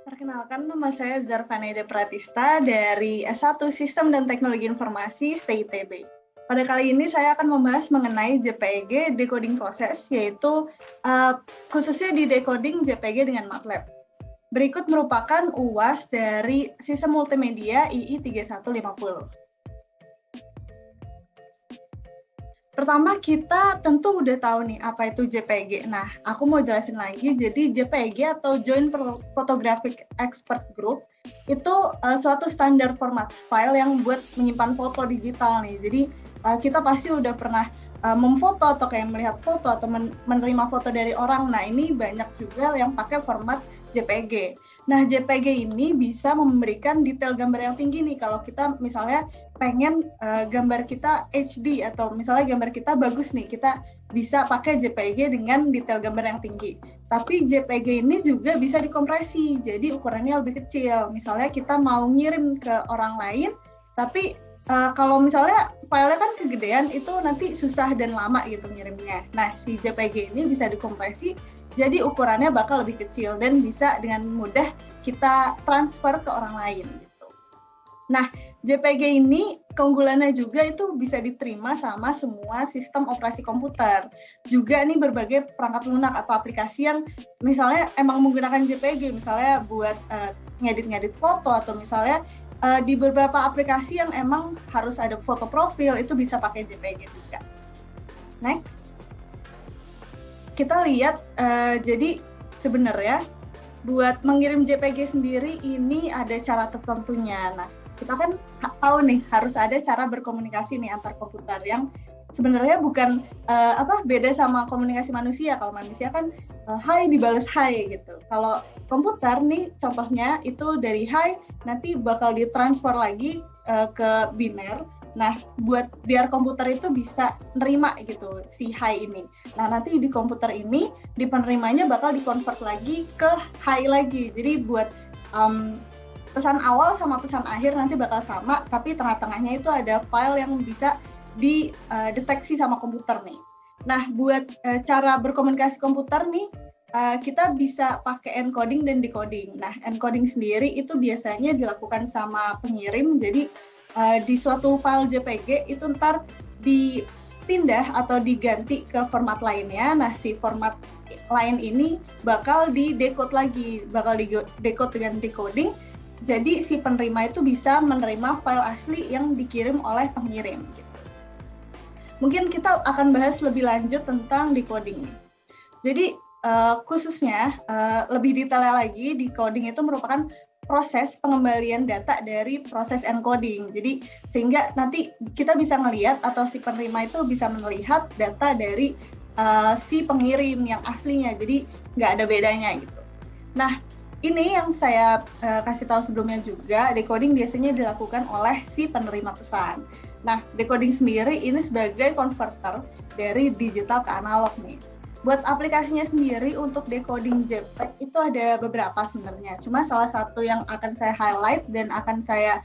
Perkenalkan, nama saya Zarvaneda Pratista dari S1 Sistem dan Teknologi Informasi STITB. Pada kali ini saya akan membahas mengenai JPEG decoding proses, yaitu khususnya di decoding JPEG dengan MATLAB. Berikut merupakan UAS dari Sistem Multimedia II3150. Pertama, kita tentu udah tahu nih apa itu JPG. Nah, aku mau jelasin lagi. Jadi JPG atau Joint Photographic Expert Group itu suatu standar format file yang buat menyimpan foto digital nih. Jadi kita pasti udah pernah memfoto atau kayak melihat foto atau menerima foto dari orang. Nah, ini banyak juga yang pakai format JPG. Nah, JPG ini bisa memberikan detail gambar yang tinggi nih kalau kita misalnya pengen gambar kita HD atau misalnya gambar kita bagus nih, kita bisa pakai JPG dengan detail gambar yang tinggi. Tapi JPG ini juga bisa dikompresi, jadi ukurannya lebih kecil. Misalnya kita mau ngirim ke orang lain, tapi kalau misalnya filenya kan kegedean, itu nanti susah dan lama gitu ngirimnya. Nah, si JPG ini bisa dikompresi, jadi ukurannya bakal lebih kecil dan bisa dengan mudah kita transfer ke orang lain gitu. Nah, JPG ini keunggulannya juga itu bisa diterima sama semua sistem operasi komputer. Juga nih berbagai perangkat lunak atau aplikasi yang misalnya emang menggunakan JPG, misalnya buat ngedit-ngedit foto atau misalnya di beberapa aplikasi yang emang harus ada foto profil itu bisa pakai JPG juga. Next. Kita lihat, jadi sebenarnya buat mengirim JPG sendiri ini ada cara tertentunya. Nah, kita kan tahu nih harus ada cara berkomunikasi nih antar komputer yang sebenarnya bukan beda sama komunikasi manusia. Kalau manusia kan hi dibalas hi gitu. Kalau komputer nih contohnya itu dari hi nanti bakal ditransfer lagi ke biner. Nah, biar komputer itu bisa nerima gitu si high ini. Nah, nanti di komputer ini di penerimanya bakal dikonvert lagi ke high lagi. Jadi buat pesan awal sama pesan akhir nanti bakal sama, tapi tengah-tengahnya itu ada file yang bisa dideteksi sama komputer nih. Nah, buat cara berkomunikasi komputer nih, kita bisa pakai encoding dan decoding. Nah, encoding sendiri itu biasanya dilakukan sama pengirim, jadi di suatu file JPG itu ntar dipindah atau diganti ke format lainnya. Nah, si format lain ini bakal di-decode lagi, bakal di-decode dengan decoding. Jadi si penerima itu bisa menerima file asli yang dikirim oleh pengirim. Gitu. Mungkin kita akan bahas lebih lanjut tentang decoding. Jadi khususnya lebih detailnya lagi, decoding itu merupakan proses pengembalian data dari proses encoding. Jadi sehingga nanti kita bisa ngelihat atau si penerima itu bisa melihat data dari si pengirim yang aslinya. Jadi nggak ada bedanya gitu. Nah, ini yang saya kasih tahu sebelumnya juga, decoding biasanya dilakukan oleh si penerima pesan. Nah, decoding sendiri ini sebagai converter dari digital ke analog nih. Buat aplikasinya sendiri untuk decoding JPEG itu ada beberapa sebenarnya. Cuma salah satu yang akan saya highlight dan akan saya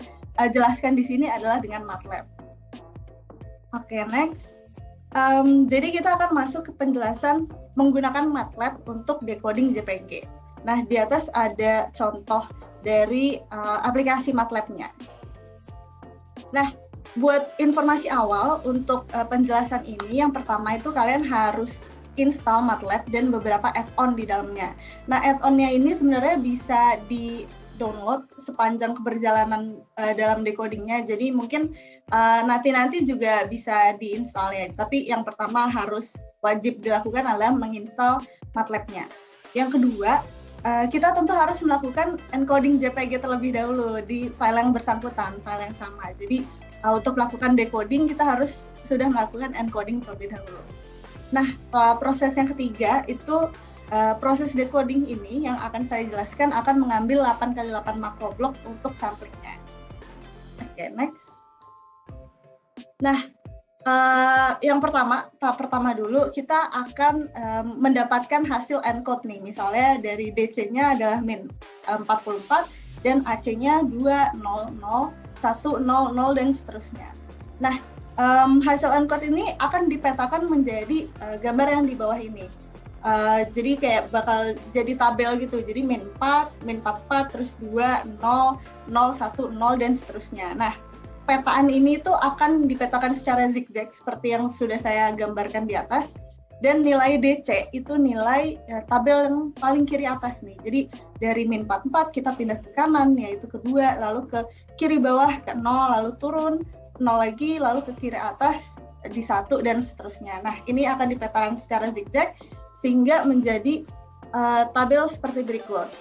jelaskan di sini adalah dengan MATLAB. Oke, next. Jadi kita akan masuk ke penjelasan menggunakan MATLAB untuk decoding JPG. Nah, di atas ada contoh dari aplikasi MATLAB-nya. Nah, buat informasi awal untuk penjelasan ini, yang pertama itu kalian harus install MATLAB dan beberapa add-on di dalamnya. Nah, add-on-nya ini sebenarnya bisa di-download sepanjang keberjalanan dalam decodingnya. Jadi mungkin nanti juga bisa di-install ya. Tapi yang pertama harus wajib dilakukan adalah menginstal MATLAB-nya. Yang kedua, kita tentu harus melakukan encoding JPG terlebih dahulu di file yang bersangkutan, file yang sama. Jadi untuk melakukan decoding kita harus sudah melakukan encoding terlebih dahulu. Nah, proses yang ketiga itu proses decoding ini yang akan saya jelaskan akan mengambil 8x8 makroblok untuk sampelnya. Oke, next. Nah, yang pertama, tahap pertama dulu kita akan mendapatkan hasil encode nih. Misalnya dari DC-nya adalah min 44 dan AC-nya 200, 100 dan seterusnya. Nah, hasil encode ini akan dipetakan menjadi gambar yang di bawah ini. Jadi kayak bakal jadi tabel gitu. Jadi min 4, min 44, terus 2, 0, 0, 1, 0, dan seterusnya. Nah, petaan ini tuh akan dipetakan secara zigzag seperti yang sudah saya gambarkan di atas. Dan nilai DC itu nilai tabel yang paling kiri atas nih. Jadi dari min 44 kita pindah ke kanan, yaitu ke 2, lalu ke kiri bawah ke 0, lalu turun 0 lagi, lalu ke kiri atas di 1, dan seterusnya. Nah, ini akan dipetakan secara zigzag sehingga menjadi tabel seperti berikut.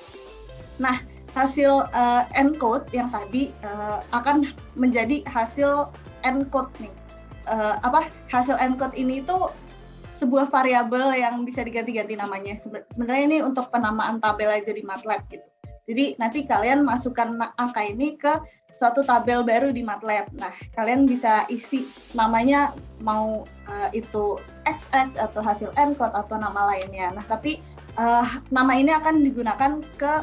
Nah, hasil encode yang tadi akan menjadi hasil encode nih. Hasil encode ini itu sebuah variabel yang bisa diganti-ganti namanya. Sebenarnya ini untuk penamaan tabel aja di MATLAB gitu. Jadi nanti kalian masukkan angka ini ke suatu tabel baru di MATLAB. Nah, kalian bisa isi namanya mau itu XX atau hasil encode atau nama lainnya. Nah, tapi nama ini akan digunakan ke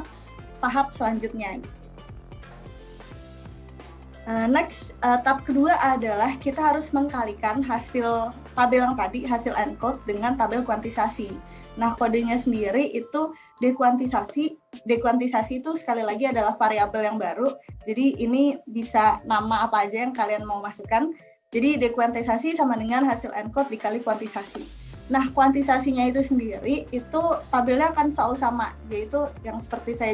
tahap selanjutnya. Next, tahap kedua adalah kita harus mengkalikan hasil tabel yang tadi, hasil encode, dengan tabel kuantisasi. Nah, kodenya sendiri itu dekuantisasi. Dekuantisasi itu sekali lagi adalah variabel yang baru. Jadi ini bisa nama apa aja yang kalian mau masukkan. Jadi dekuantisasi sama dengan hasil encode dikali kuantisasi. Nah, kuantisasinya itu sendiri, itu tabelnya akan selalu sama, yaitu yang seperti saya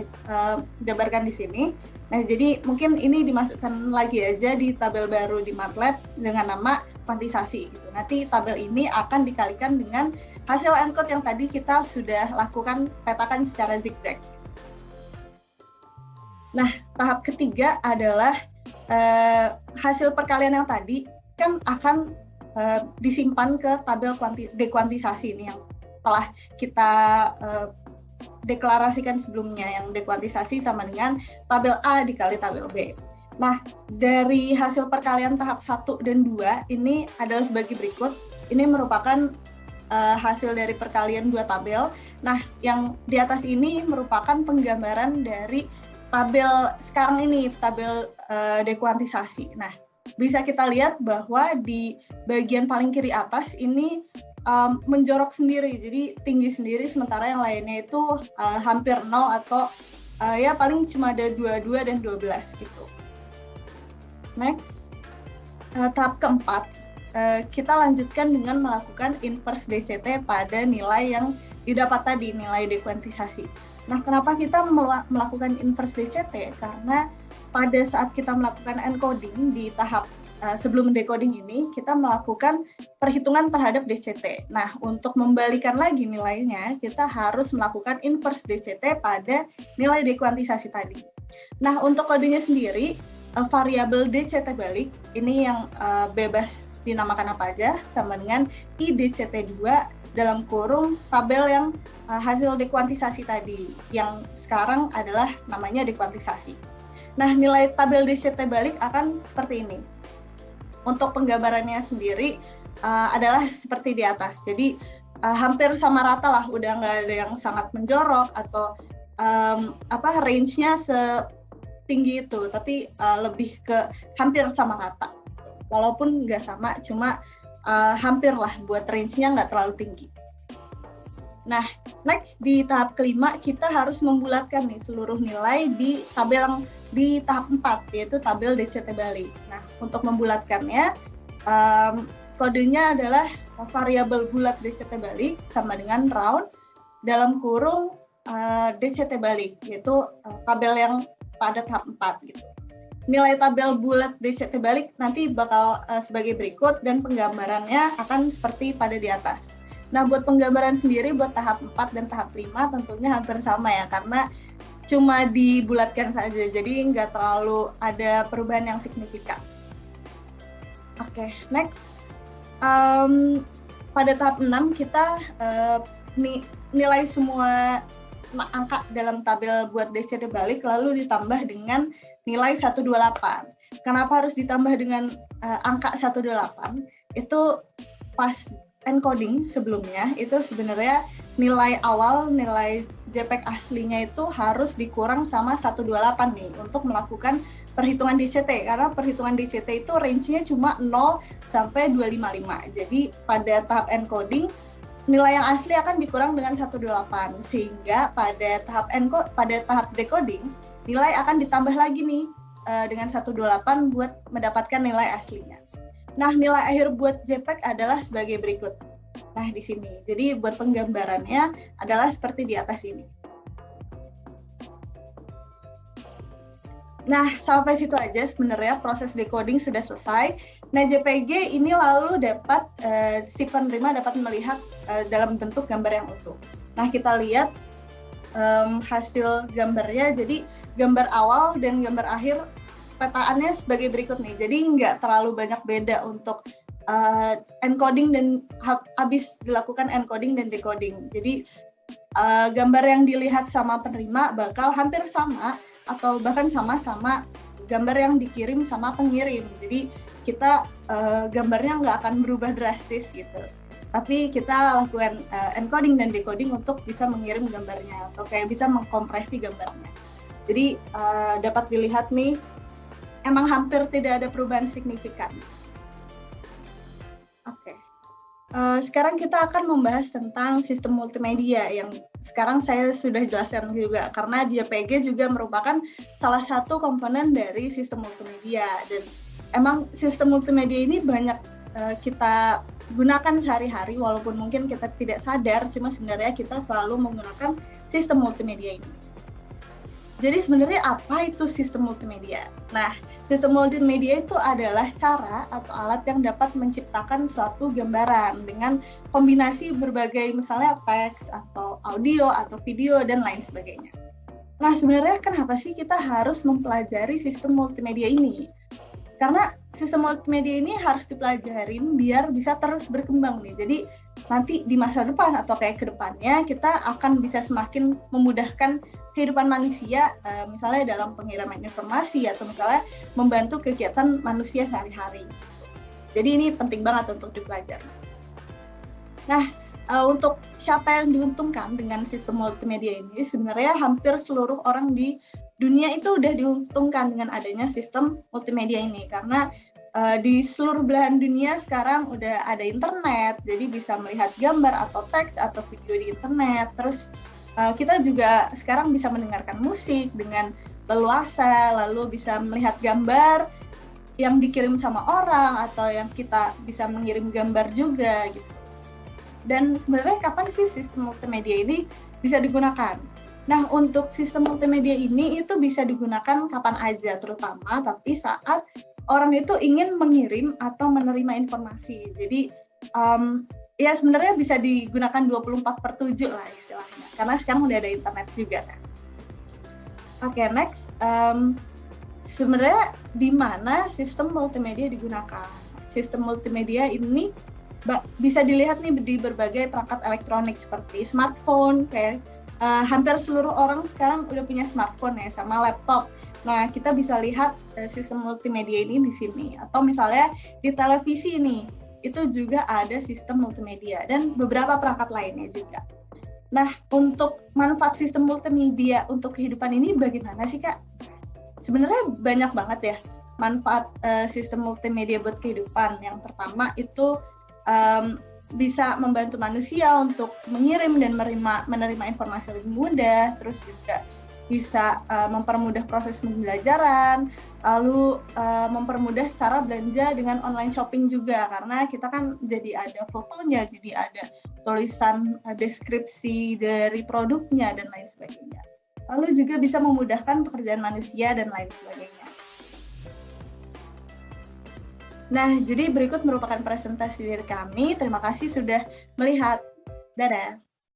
gambarkan di sini. Nah, jadi mungkin ini dimasukkan lagi aja di tabel baru di MATLAB dengan nama kuantisasi. Gitu. Nanti tabel ini akan dikalikan dengan hasil encode yang tadi kita sudah lakukan petakan secara zigzag. Nah, tahap ketiga adalah hasil perkalian yang tadi kan akan disimpan ke tabel dekuantisasi ini yang telah kita deklarasikan sebelumnya, yang dekuantisasi sama dengan tabel A dikali tabel B. Nah, dari hasil perkalian tahap 1 dan 2 ini adalah sebagai berikut. Ini merupakan hasil dari perkalian dua tabel. Nah, yang di atas ini merupakan penggambaran dari tabel sekarang ini, tabel dekuantisasi. Nah, bisa kita lihat bahwa di bagian paling kiri atas ini menjorok sendiri, jadi tinggi sendiri, sementara yang lainnya itu hampir 0 atau ya paling cuma ada 22 dan 12 gitu. Next, tahap keempat, kita lanjutkan dengan melakukan inverse DCT pada nilai yang didapat tadi, nilai dekuantisasi. Nah, kenapa kita melakukan inverse DCT? Karena pada saat kita melakukan encoding di tahap sebelum decoding ini, kita melakukan perhitungan terhadap DCT. Nah, untuk membalikan lagi nilainya, kita harus melakukan inverse DCT pada nilai dekuantisasi tadi. Nah, untuk kodenya sendiri, variabel DCT balik, ini yang bebas dinamakan apa aja, sama dengan IDCT2 dalam kurung tabel yang hasil dekuantisasi tadi, yang sekarang adalah namanya dekuantisasi. Nah, nilai tabel DCT balik akan seperti ini. Untuk penggambarannya sendiri adalah seperti di atas. Jadi hampir sama rata lah, udah nggak ada yang sangat menjorok atau range-nya setinggi itu, tapi lebih ke hampir sama rata. Walaupun nggak sama, cuma hampir lah buat range-nya nggak terlalu tinggi. Nah, next di tahap kelima kita harus membulatkan nih seluruh nilai di tabel yang di tahap 4, yaitu tabel DCT balik. Nah, untuk membulatkannya, kodenya adalah variabel bulat DCT balik sama dengan round dalam kurung DCT balik, yaitu tabel yang pada tahap 4 gitu. Nilai tabel bulat DCT balik nanti bakal sebagai berikut dan penggambarannya akan seperti pada di atas. Nah, buat penggambaran sendiri buat tahap 4 dan tahap 5 tentunya hampir sama ya, karena cuma dibulatkan saja, jadi nggak terlalu ada perubahan yang signifikan. Oke, next. Pada tahap 6 kita nilai semua angka dalam tabel buat DCT balik lalu ditambah dengan nilai 128. Kenapa harus ditambah dengan angka 128? Itu pas encoding sebelumnya, itu sebenarnya nilai awal, nilai JPEG aslinya itu harus dikurang sama 128 nih untuk melakukan perhitungan DCT, karena perhitungan DCT itu range-nya cuma 0 sampai 255. Jadi pada tahap encoding nilai yang asli akan dikurang dengan 128, sehingga pada tahap decoding nilai akan ditambah lagi nih dengan 128 buat mendapatkan nilai aslinya. Nah, nilai akhir buat JPEG adalah sebagai berikut. Nah, di sini. Jadi buat penggambarannya adalah seperti di atas ini. Nah, sampai situ aja sebenarnya proses decoding sudah selesai. Nah, JPG ini lalu dapat si penerima dapat melihat dalam bentuk gambar yang utuh. Nah, kita lihat hasil gambarnya. Jadi gambar awal dan gambar akhir petaannya sebagai berikut nih. Jadi nggak terlalu banyak beda untuk encoding dan habis dilakukan encoding dan decoding. Jadi gambar yang dilihat sama penerima bakal hampir sama atau bahkan sama-sama gambar yang dikirim sama pengirim. Jadi kita gambarnya nggak akan berubah drastis gitu. Tapi kita lakukan encoding dan decoding untuk bisa mengirim gambarnya atau kayak bisa mengkompresi gambarnya. Jadi dapat dilihat nih, emang hampir tidak ada perubahan signifikan. Oke. Sekarang kita akan membahas tentang sistem multimedia yang sekarang saya sudah jelaskan juga, karena JPG juga merupakan salah satu komponen dari sistem multimedia, dan emang sistem multimedia ini banyak kita gunakan sehari-hari walaupun mungkin kita tidak sadar, cuma sebenarnya kita selalu menggunakan sistem multimedia ini. Jadi sebenarnya apa itu sistem multimedia? Nah, sistem multimedia itu adalah cara atau alat yang dapat menciptakan suatu gambaran dengan kombinasi berbagai misalnya teks atau audio atau video dan lain sebagainya. Nah, sebenarnya kenapa sih kita harus mempelajari sistem multimedia ini? Karena sistem multimedia ini harus dipelajarin biar bisa terus berkembang nih. Jadi nanti di masa depan atau kayak ke depannya kita akan bisa semakin memudahkan kehidupan manusia, misalnya dalam pengiriman informasi atau misalnya membantu kegiatan manusia sehari-hari. Jadi ini penting banget untuk dipelajari. Nah, untuk siapa yang diuntungkan dengan sistem multimedia ini, sebenarnya hampir seluruh orang di dunia itu udah diuntungkan dengan adanya sistem multimedia ini, karena di seluruh belahan dunia sekarang udah ada internet, jadi bisa melihat gambar atau teks atau video di internet. Terus kita juga sekarang bisa mendengarkan musik dengan leluasa, lalu bisa melihat gambar yang dikirim sama orang atau yang kita bisa mengirim gambar juga gitu. Dan sebenarnya kapan sih sistem multimedia ini bisa digunakan? Nah, untuk sistem multimedia ini itu bisa digunakan kapan aja, terutama tapi saat orang itu ingin mengirim atau menerima informasi. Jadi ya sebenarnya bisa digunakan 24/7 lah istilahnya, karena sekarang udah ada internet juga kan. Oke, next. Sebenarnya di mana sistem multimedia digunakan? Sistem multimedia ini bisa dilihat nih di berbagai perangkat elektronik seperti smartphone, kayak hampir seluruh orang sekarang udah punya smartphone ya, sama laptop. Nah, kita bisa lihat sistem multimedia ini di sini. Atau misalnya di televisi nih, itu juga ada sistem multimedia dan beberapa perangkat lainnya juga. Nah, untuk manfaat sistem multimedia untuk kehidupan ini bagaimana sih, Kak? Sebenarnya banyak banget ya manfaat sistem multimedia buat kehidupan. Yang pertama itu bisa membantu manusia untuk mengirim dan menerima informasi lebih mudah, terus juga bisa mempermudah proses pembelajaran, lalu mempermudah cara belanja dengan online shopping juga, karena kita kan jadi ada fotonya, jadi ada tulisan deskripsi dari produknya dan lain sebagainya. Lalu juga bisa memudahkan pekerjaan manusia dan lain sebagainya. Nah, jadi berikut merupakan presentasi dari kami. Terima kasih sudah melihat. Dadah.